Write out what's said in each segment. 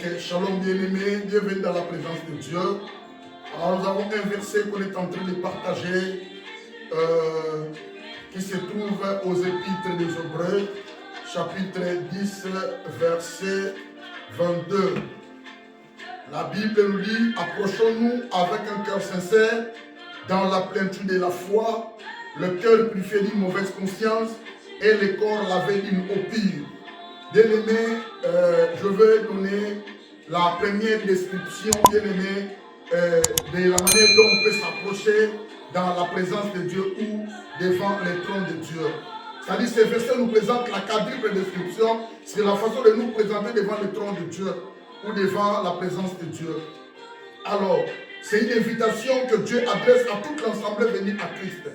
Shalom bien-aimés, bienvenue dans la présence de Dieu. Alors nous avons un verset qu'on est en train de partager qui se trouve aux Épîtres des Hébreux, chapitre 10, verset 22. La Bible nous dit, approchons-nous avec un cœur sincère, dans la plénitude de la foi, le cœur purifié d'une mauvaise conscience et le corps lavé d'une eau pure. Bien-aimé, je vais donner la première description, bien-aimé, de la manière dont on peut s'approcher dans la présence de Dieu ou devant le trône de Dieu. C'est-à-dire, ce verset nous présente la quadruple description, c'est la façon de nous présenter devant le trône de Dieu ou devant la présence de Dieu. Alors, c'est une invitation que Dieu adresse à toute l'ensemble venue à Christ.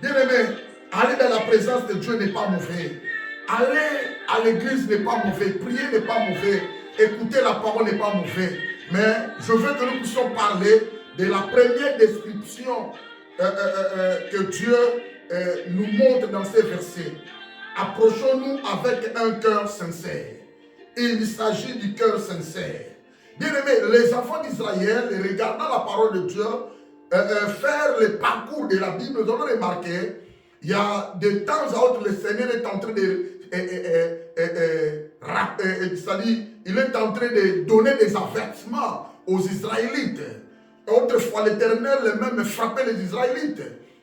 Bien-aimé, aller dans la présence de Dieu n'est pas mauvais. Aller à l'église n'est pas mauvais, prier n'est pas mauvais, écouter la parole n'est pas mauvais. Mais je veux que nous puissions parler de la première description que Dieu nous montre dans ces versets. Approchons-nous avec un cœur sincère. Il s'agit du cœur sincère. Bien-aimés, les enfants d'Israël, regardant la parole de Dieu, faire le parcours de la Bible, nous allons remarquer, il y a de temps à autre, le Seigneur est en train de c'est-à-dire, il est en train de donner des avertissements aux Israélites. Autrefois, l'Éternel même frappait les Israélites,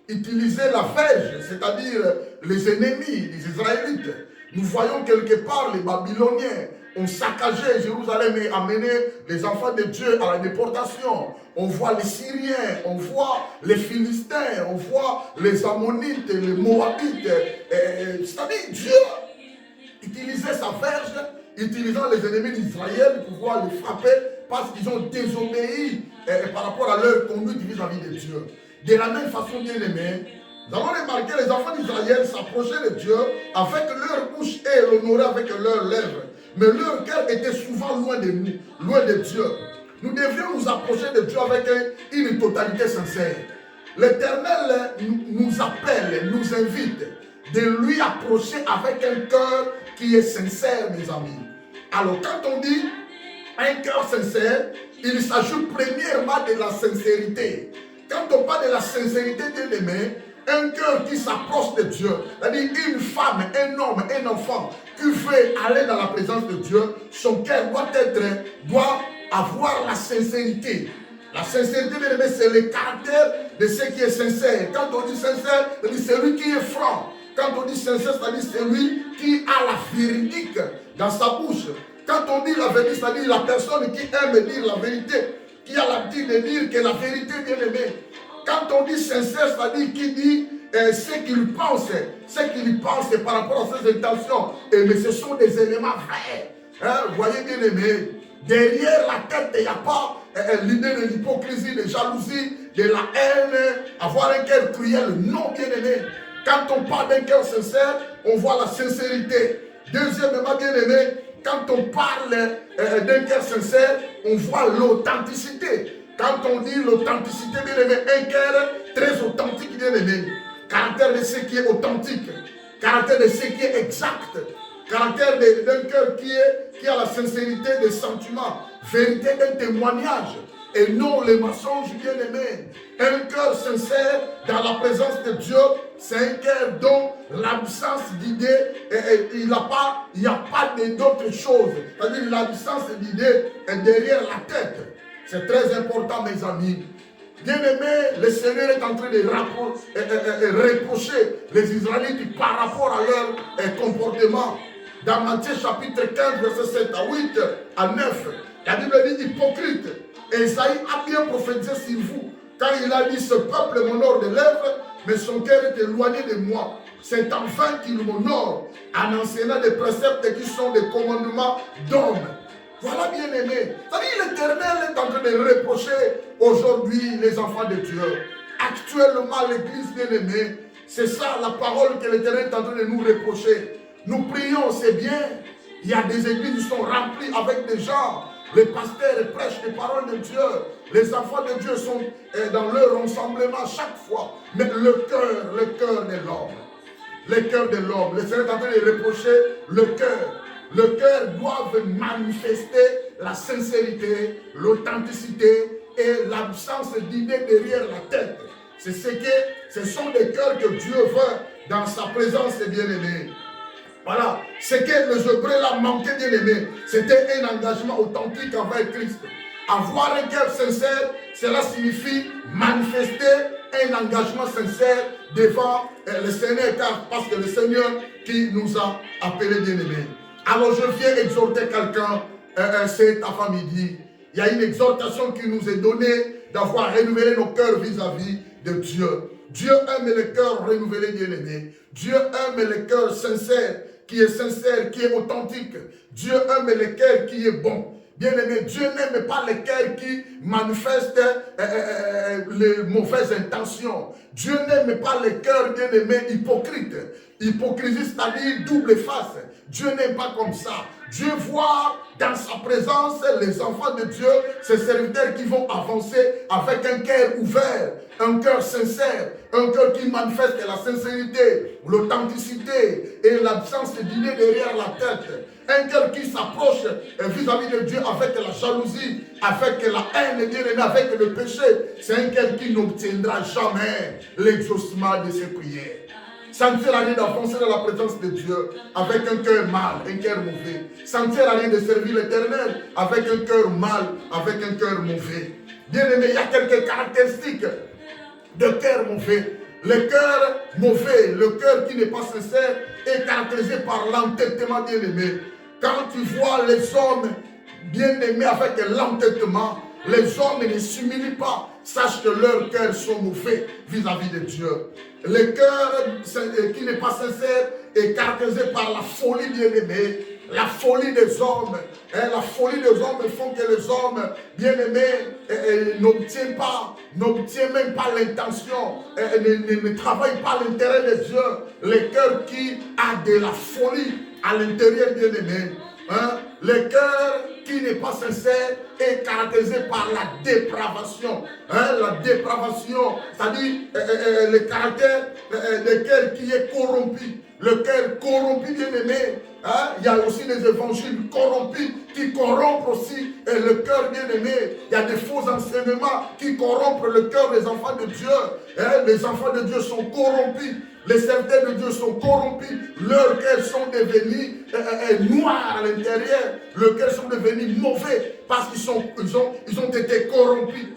utilisait la verge, c'est-à-dire les ennemis des Israélites. Nous voyons quelque part les Babyloniens ont saccagé Jérusalem et amené les enfants de Dieu à la déportation. On voit les Syriens, on voit les Philistins, on voit les Ammonites, les Moabites. C'est-à-dire Dieu utilisait sa verge, utilisant les ennemis d'Israël pour pouvoir les frapper parce qu'ils ont désobéi par rapport à leur conduite vis-à-vis de Dieu. De la même façon, bien aimé, nous avons remarqué les enfants d'Israël s'approchaient de Dieu avec leur bouche et l'honoraient avec leurs lèvres. Mais leur cœur était souvent loin de nous, loin de Dieu. Nous devions nous approcher de Dieu avec une totalité sincère. L'Éternel nous appelle, nous invite de lui approcher avec un cœur qui est sincère, mes amis. Alors, quand on dit un cœur sincère, il s'agit premièrement de la sincérité. Quand on parle de la sincérité, bien aimé, un cœur qui s'approche de Dieu, c'est-à-dire une femme, un homme, un enfant qui veut aller dans la présence de Dieu, son cœur doit avoir la sincérité. La sincérité, bien aimé, c'est le caractère de ce qui est sincère. Quand on dit sincère, c'est celui qui est franc. Quand on dit sincère, c'est-à-dire celui qui a la véridique dans sa bouche. Quand on dit la vérité, c'est-à-dire la personne qui aime dire la vérité, qui a l'habitude de dire que la vérité, bien aimé. Quand on dit sincère, c'est-à-dire qui dit ce qu'il pense par rapport à ses intentions. Mais ce sont des éléments vrais. Vous voyez, bien aimé, derrière la tête, il n'y a pas l'idée de l'hypocrisie, de jalousie, de la haine, avoir un cœur cruel. Non, bien aimé. Quand on parle d'un cœur sincère, on voit la sincérité. Deuxièmement, bien aimé, quand on parle d'un cœur sincère, on voit l'authenticité. Quand on dit l'authenticité, bien aimé, un cœur très authentique, bien aimé. Caractère de ce qui est authentique. Caractère de ce qui est exact. Caractère d'un cœur qui a la sincérité des sentiments. Vérité d'un témoignage. Et non les mensonges, bien aimé. Un cœur sincère dans la présence de Dieu, c'est un cœur dont l'absence d'idées, il n'y a pas d'autre chose. C'est-à-dire l'absence d'idées est derrière la tête. C'est très important, mes amis. Bien aimé, le Seigneur est en train de reprocher les Israélites par rapport à leur comportement. Dans Matthieu chapitre 15, verset 7 à 8 à 9, la Bible dit hypocrite. Et Isaïe a bien prophétisé sur vous quand il a dit ce peuple m'honore de lèvres, mais son cœur est éloigné de moi. C'est en vain qu'il m'honore en enseignant des préceptes qui sont des commandements d'hommes. Voilà, bien aimé. C'est-à-dire l'Éternel est en train de reprocher aujourd'hui les enfants de Dieu. Actuellement, l'Église, bien aimée, c'est ça la parole que l'Éternel est en train de nous reprocher. Nous prions, c'est bien. Il y a des églises qui sont remplies avec des gens. Les pasteurs prêchent les paroles de Dieu. Les enfants de Dieu sont dans leur rassemblement chaque fois. Mais le cœur de l'homme. Le cœur de l'homme. Le Seigneur est en train de reprocher le cœur. Le cœur doit manifester la sincérité, l'authenticité et l'absence d'idées derrière la tête. Ce sont des cœurs que Dieu veut dans sa présence, bien-aimés. Voilà, ce que les Hébreux là manquaient, bien-aimés, c'était un engagement authentique envers Christ. Avoir un cœur sincère, cela signifie manifester un engagement sincère devant le Seigneur, parce que le Seigneur qui nous a appelés, bien-aimés. Alors je viens exhorter quelqu'un cet après-midi. Il y a une exhortation qui nous est donnée d'avoir renouvelé nos cœurs vis-à-vis de Dieu. Dieu aime les cœurs renouvelés, bien-aimés. Dieu aime les cœurs sincères, qui est authentique. Dieu aime les cœurs qui est bon. Bien-aimé, Dieu n'aime pas les cœurs qui manifestent les mauvaises intentions. Dieu n'aime pas les cœurs, bien-aimés, hypocrites. Hypocrisie, c'est-à-dire double face. Dieu n'aime pas comme ça. Dieu voit dans sa présence les enfants de Dieu, ses serviteurs qui vont avancer avec un cœur ouvert, un cœur sincère, un cœur qui manifeste la sincérité, l'authenticité et l'absence d'idées derrière la tête. Un cœur qui s'approche vis-à-vis de Dieu avec la jalousie, avec la haine, bien-aimé, avec le péché. C'est un cœur qui n'obtiendra jamais l'exaucement de ses prières. Ça ne sert à rien d'avancer dans la présence de Dieu avec un cœur mal, un cœur mauvais. Ça ne sert à rien de servir l'Éternel avec un cœur mal, avec un cœur mauvais. Bien aimé, il y a quelques caractéristiques de cœur mauvais. Le cœur mauvais, le cœur qui n'est pas sincère, est caractérisé par l'entêtement, bien aimé. Quand tu vois les hommes bien aimés avec l'entêtement, les hommes ne s'humilient pas. Sache que leurs cœurs sont mauvais vis-à-vis de Dieu. Le cœur qui n'est pas sincère est caractérisé par la folie, bien-aimée. La folie des hommes. La folie des hommes font que les hommes, bien-aimés, n'obtiennent même pas l'intention, ne travaillent pas l'intérêt de Dieu. Le cœur qui a de la folie à l'intérieur, bien-aimé. Le cœur qui n'est pas sincère est caractérisé par la dépravation. La dépravation, c'est-à-dire le caractère du cœur qui est corrompu. Le cœur corrompu, bien-aimé. Il y a aussi des évangiles corrompus qui corrompent aussi le cœur, bien-aimé. Il y a des faux enseignements qui corrompent le cœur des enfants de Dieu. Les enfants de Dieu sont corrompus. Les serviteurs de Dieu sont corrompus. Leurs cœurs sont devenus noirs à l'intérieur. Leurs cœurs sont devenus mauvais parce qu'ils ont été corrompus.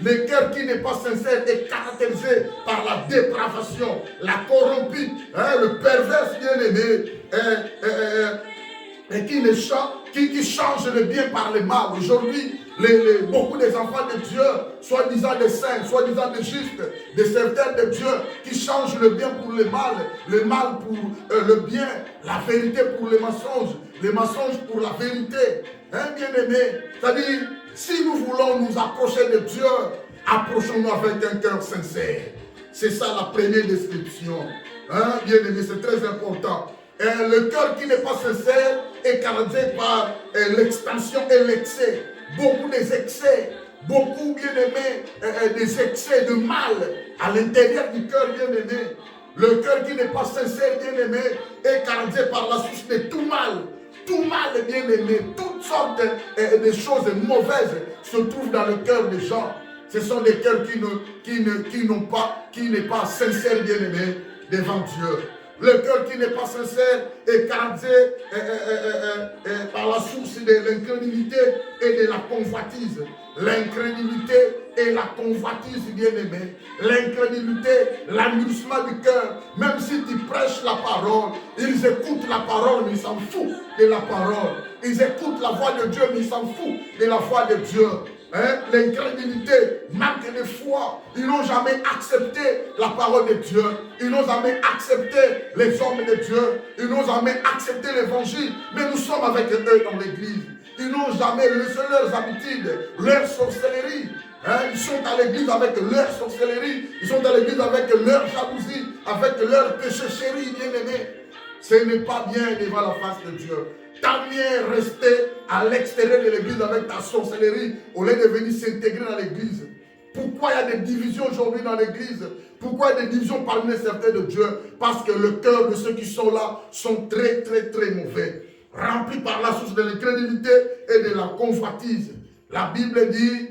Le cœur qui n'est pas sincère est caractérisé par la dépravation, la corrompue, le pervers bien-aimé, et qui change le bien par le mal. Aujourd'hui, beaucoup des enfants de Dieu, soi-disant des saints, soi-disant des justes, des serviteurs de Dieu, qui changent le bien pour le mal pour le bien, la vérité pour les mensonges pour la vérité. Bien-aimé, c'est-à-dire, si nous voulons nous approcher de Dieu, approchons-nous avec un cœur sincère. C'est ça la première description. Bien-aimé, c'est très important. Le cœur qui n'est pas sincère est caractérisé par l'expansion et l'excès. Beaucoup des excès, beaucoup, bien-aimé, des excès de mal à l'intérieur du cœur, bien-aimé. Le cœur qui n'est pas sincère, bien-aimé, est caractérisé par la source de tout mal. Tout mal, bien-aimé, toutes sortes de choses mauvaises se trouvent dans le cœur des gens. Ce sont des cœurs qui n'est pas sincère, bien-aimé, devant Dieu. Le cœur qui n'est pas sincère est caractérisé par la source de l'incrédulité et de la convoitise. L'incrédulité et la convoitise, bien-aimé. L'incrédulité, l'endurcissement du cœur. Même si tu prêches la parole, ils écoutent la parole, mais ils s'en foutent de la parole. Ils écoutent la voix de Dieu, mais ils s'en foutent de la voix de Dieu. L'incrédulité, manque de foi. Ils n'ont jamais accepté la parole de Dieu. Ils n'ont jamais accepté les hommes de Dieu. Ils n'ont jamais accepté l'évangile. Mais nous sommes avec eux dans l'église. Ils n'ont jamais laissé leurs habitudes, leur sorcellerie. Ils sont à l'église avec leur sorcellerie. Ils sont à l'église avec leur jalousie, avec leur péché chéri, bien-aimé. Ce n'est pas bien devant la face de Dieu. Tant mieux rester à l'extérieur de l'église avec ta sorcellerie au lieu de venir s'intégrer dans l'église. Pourquoi il y a des divisions aujourd'hui dans l'église? Pourquoi il y a des divisions parmi les serviteurs de Dieu? Parce que le cœur de ceux qui sont là sont très, très, très mauvais. remplis par la source de l'incrédulité et de la convoitise. La Bible dit,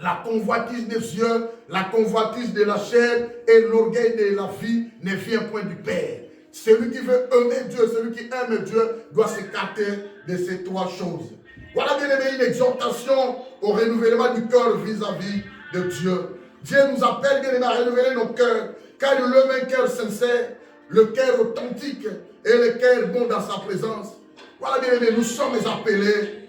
la convoitise des yeux, la convoitise de la chair et l'orgueil de la vie ne vient point du Père. Celui qui veut aimer Dieu, celui qui aime Dieu, doit s'écarter de ces trois choses. Voilà bien aimé une exhortation au renouvellement du cœur vis-à-vis de Dieu. Dieu nous appelle bien aimé à renouveler nos cœurs, car il aime un cœur sincère, le cœur authentique et le cœur bon dans sa présence. Voilà bien aimé, nous sommes appelés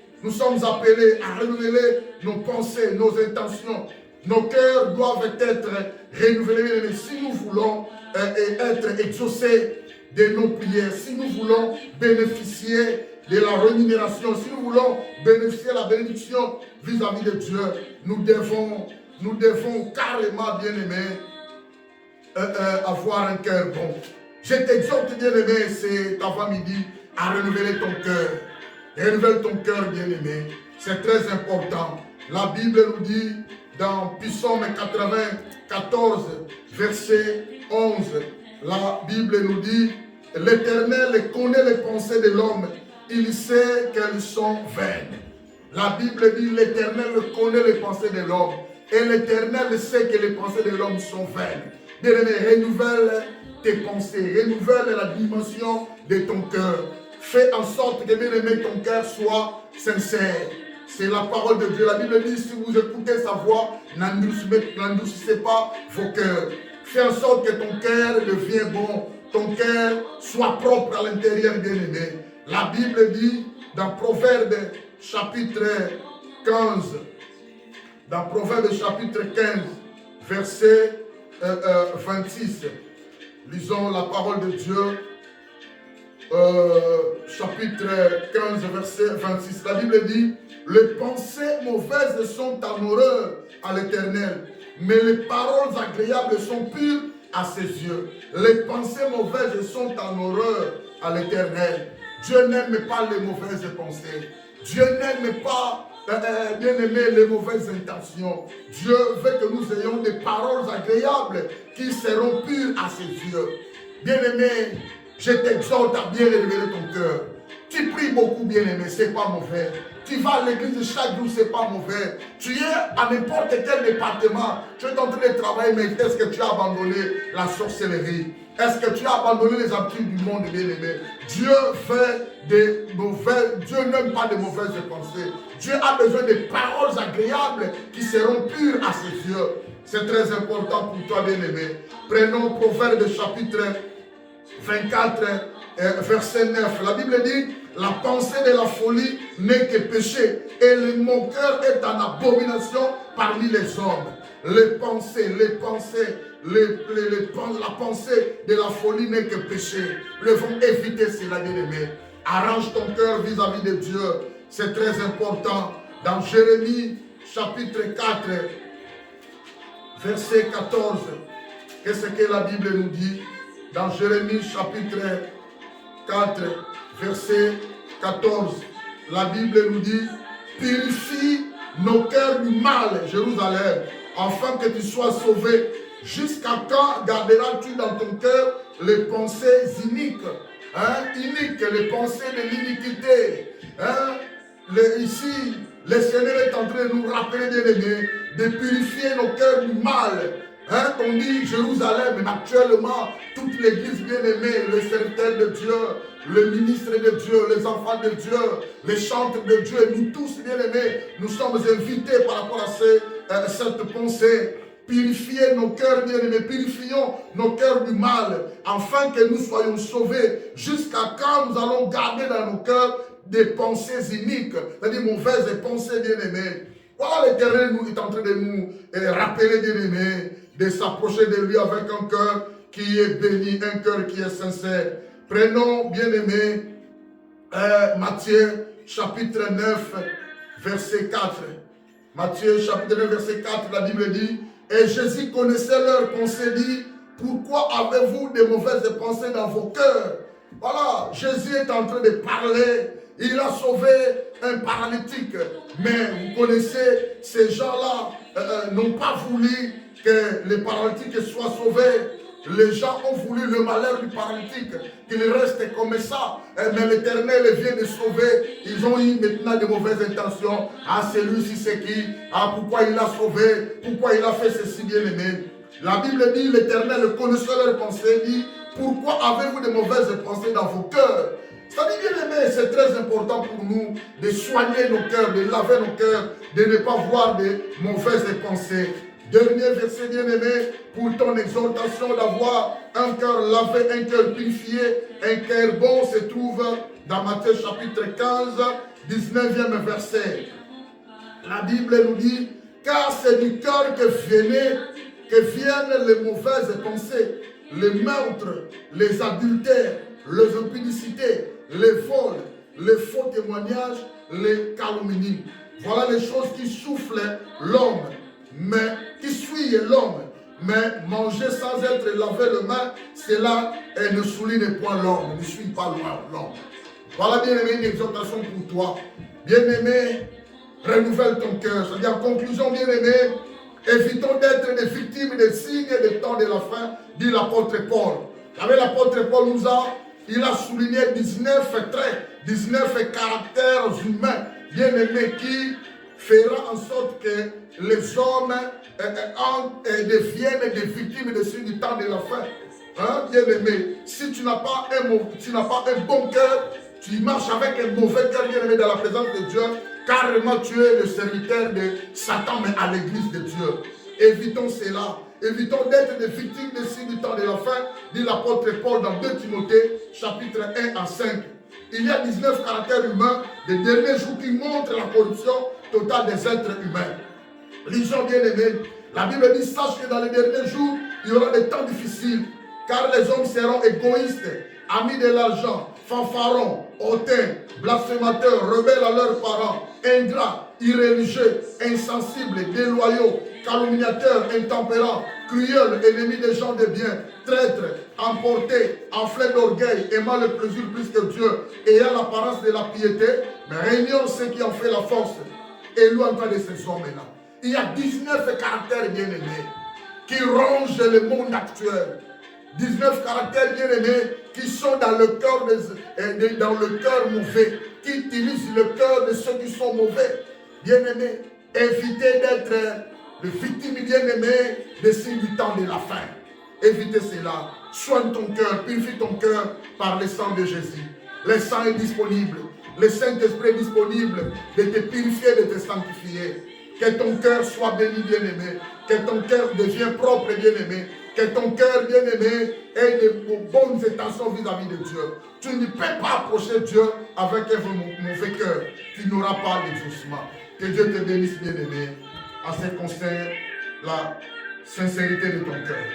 à renouveler nos pensées, nos intentions. Nos cœurs doivent être renouvelés bien aimé, si nous voulons être exaucés de nos prières, si nous voulons bénéficier de la rémunération, si nous voulons bénéficier de la bénédiction vis-à-vis de Dieu, nous devons carrément, bien-aimé, avoir un cœur bon. Je t'exhorte, bien-aimé, c'est avant-midi, à renouveler ton cœur. Renouvelle ton cœur, bien-aimé. C'est très important. La Bible nous dit, dans Psaume 94, verset 11, la Bible nous dit, l'Éternel connaît les pensées de l'homme, il sait qu'elles sont vaines. La Bible dit, l'Éternel connaît les pensées de l'homme, et l'Éternel sait que les pensées de l'homme sont vaines. Bien-aimé, renouvelle tes pensées, renouvelle la dimension de ton cœur. Fais en sorte que, bien-aimé, ton cœur soit sincère. C'est la parole de Dieu. La Bible dit, si vous écoutez sa voix, n'endurcissez pas vos cœurs. Fais en sorte que ton cœur devienne bon, ton cœur soit propre à l'intérieur, bien-aimé. La Bible dit, dans Proverbe chapitre 15, verset 26, lisons la parole de Dieu. Chapitre 15, verset 26. La Bible dit, les pensées mauvaises sont en horreur à l'Éternel, mais les paroles agréables sont pures à ses yeux. Les pensées mauvaises sont en horreur à l'Éternel. Dieu n'aime pas les mauvaises pensées. Dieu n'aime pas, bien aimé, les mauvaises intentions. Dieu veut que nous ayons des paroles agréables qui seront pures à ses yeux. Bien aimé, je t'exhorte à bien révéler ton cœur. Tu pries beaucoup, bien aimé, c'est pas mauvais. Tu vas à l'église chaque jour, c'est pas mauvais. Tu es à n'importe quel département. Tu es en train de travailler, mais est-ce que tu as abandonné la sorcellerie? Est-ce que tu as abandonné les habitudes du monde, bien aimé? Dieu n'aime pas de mauvaises pensées. Dieu a besoin de paroles agréables qui seront pures à ses yeux. C'est très important pour toi, bien aimé. Prenons Proverbe chapitre 24, verset 9. La Bible dit, la pensée de la folie n'est que péché, et le moqueur est en abomination parmi les hommes. La pensée de la folie n'est que péché. Nous devons éviter cela, bien aimé. Arrange ton cœur vis-à-vis de Dieu. C'est très important. Dans Jérémie chapitre 4, verset 14, qu'est-ce que la Bible nous dit? Dans Jérémie chapitre 4, verset 14, la Bible nous dit, purifie nos cœurs du mal, Jérusalem, afin que tu sois sauvé. Jusqu'à quand garderas-tu dans ton cœur les pensées iniques, les pensées de l'iniquité. Ici, le Seigneur est en train de nous rappeler, bien aimés, de purifier nos cœurs du mal. On dit Jérusalem, mais actuellement, toute l'église bien-aimée, les serviteurs de Dieu, le ministre de Dieu, les enfants de Dieu, les chantres de Dieu, nous tous bien-aimés, nous sommes invités par rapport à cette pensée. Purifier nos cœurs bien-aimés, purifions nos cœurs du mal, afin que nous soyons sauvés. Jusqu'à quand nous allons garder dans nos cœurs des pensées iniques, c'est-à-dire mauvaises pensées bien-aimées. Voilà, l'Éternel est en train de nous rappeler, bien-aimés, de s'approcher de lui avec un cœur qui est béni, un cœur qui est sincère. Prenons, bien-aimés, Matthieu chapitre 9, verset 4. Matthieu chapitre 9, verset 4, la Bible dit, et Jésus connaissait leurs pensées, dit, pourquoi avez-vous de mauvaises pensées dans vos cœurs? Voilà, Jésus est en train de parler. Il a sauvé un paralytique. Mais vous connaissez, ces gens-là n'ont pas voulu que les paralytiques soient sauvés. Les gens ont voulu le malheur du paralytique, qu'il reste comme ça. Mais l'Éternel vient de sauver. Ils ont eu maintenant de mauvaises intentions. Ah, celui-ci c'est qui? Ah, pourquoi il a sauvé? Pourquoi il a fait ceci, bien-aimé? La Bible dit, l'Éternel connaissant leurs pensées, dit, pourquoi avez-vous de mauvaises pensées dans vos cœurs? C'est-à-dire, bien-aimé, c'est très important pour nous de soigner nos cœurs, de laver nos cœurs, de ne pas voir de mauvaises pensées. Dernier verset, bien-aimé, pour ton exhortation d'avoir un cœur lavé, un cœur purifié, un cœur bon, se trouve dans Matthieu chapitre 15, 19e verset. La Bible nous dit, car c'est du cœur que viennent les mauvaises pensées, les meurtres, les adultères, les impudicités, les vols, les faux témoignages, les calomnies. Voilà les choses qui soufflent l'homme, mais qui suivent l'homme. Mais manger sans être lavé les mains, cela ne souligne point l'homme, ne suit pas l'homme. Voilà, bien-aimé, une exhortation pour toi. Bien-aimé, renouvelle ton cœur. C'est-à-dire, en conclusion, bien-aimé, évitons d'être des victimes des signes des temps de la fin, dit l'apôtre Paul. Avec l'apôtre Paul il a souligné 19 traits, 19 caractères humains, bien-aimés, qui fera en sorte que les hommes deviennent des victimes des signes du temps de la fin. Hein, bien-aimé, si tu n'as pas un bon cœur, tu marches avec un mauvais cœur, bien-aimé, dans la présence de Dieu, carrément tu es le serviteur de Satan, mais à l'église de Dieu. Évitons cela. Évitons d'être des victimes des signes du temps de la fin, dit l'apôtre Paul dans 2 Timothée, chapitre 1 à 5. Il y a 19 caractères humains des derniers jours qui montrent la corruption totale des êtres humains. Lisons, bien-aimés, la Bible dit, sache que dans les derniers jours, il y aura des temps difficiles, car les hommes seront égoïstes, amis de l'argent, fanfarons, hautains, blasphémateurs, rebelles à leurs parents, ingrats, irréligieux, insensibles, déloyaux, calomniateurs, intempérants, cruels, ennemis des gens de bien, traîtres, emportés, enflés d'orgueil, aimant le plaisir plus que Dieu, ayant l'apparence de la piété, mais réunions ceux qui ont fait la force. Éloigne-toi de ces hommes-là. Il y a 19 caractères bien-aimés qui rongent le monde actuel. 19 caractères bien-aimés qui sont dans le cœur mauvais, qui utilisent le cœur de ceux qui sont mauvais. Bien-aimés, évitez d'être les victimes bien-aimées des signes du temps de la fin. Évitez cela. Soigne ton cœur, purifie ton cœur par le sang de Jésus. Le sang est disponible. Le Saint-Esprit est disponible de te purifier, de te sanctifier. Que ton cœur soit béni, bien-aimé. Que ton cœur devienne propre, bien-aimé. Que ton cœur, bien-aimé, ait de bonnes intentions vis-à-vis de Dieu. Tu ne peux pas approcher Dieu avec un mauvais cœur. Tu n'auras pas d'exaucement. Que Dieu te bénisse, bien-aimé, en ce qui concerne la sincérité de ton cœur.